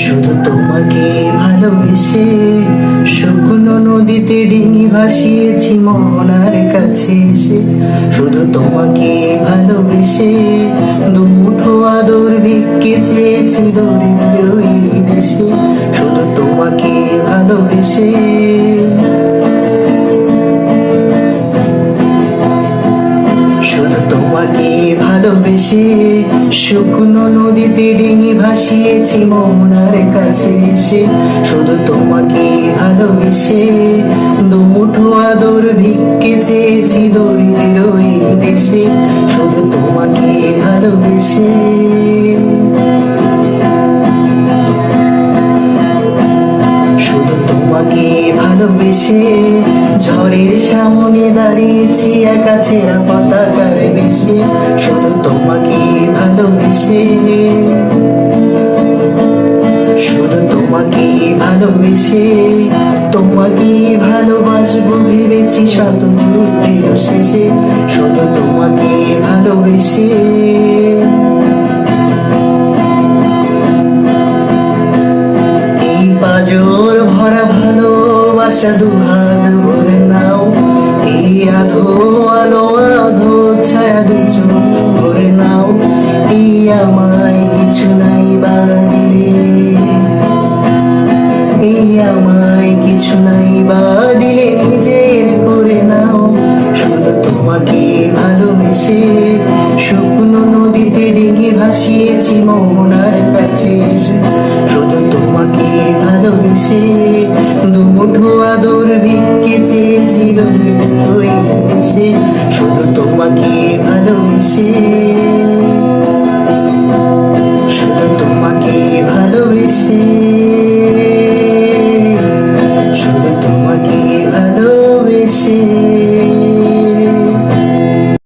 শুধু তোমাকে ভালোবেসে শুকনো নদীতে ডিঙি ভাসিয়েছি মোহনার কাছে এসে। শুধু তোমাকে ভালোবেসে দুমুঠো আদর ভিক্ষে চেয়েছি দরিদ্র এই দেশে। শুধু তোমাকে ভালোবেসে শুধু তোমাকে ভালোবেসে শুকনো নদীতে ডিঙি ভাসিয়েছি মোহনার কাছে এসে। শুধু তোমাকে ভালোবেসে দুমুঠো আদর ভিক্ষে চেয়েছি দরিদ্র এই দেশে। শুধু তোমাকে ভালোবেসে শুধু তোমাকে ভালোবেসে ঝড়ের সামনে দাঁড়িয়েছি একা ছেঁড়া পতাকার বেশে। শুধু তোমাকে ভালোবেসে শুধু তোমাকে ভালোবেসে তোমাকে ভালোবাসবো ভেবেছি শত যুদ্ধের শেষে। শুধু তোমাকে ভালোবেসে এই পাজর ভরা ভালোবাসা দুহাত ভরে নাও। এই আধো আলো আধো ছায়া দু চোখ ভরে নাও। এই আমায় কিছু নাই বা দিলে, এই আমায় কিছু নাই বা দিলে নিজের করে নাও। শুধু তোমাকে ভালোবেসে শুকনো নদীতে ডিঙি ভাসিয়েছি মোহনার কাছে এসে। শুধু তোমাকে ভালোবেসে দুমুঠো আদর ভিক্ষে চেয়েছি দরিদ্র এই দেশে। শুধু তোমাকে ভালোবেসে শুধু তোমাকে ভালোবেসে শুধু তোমাকে ভালোবেসে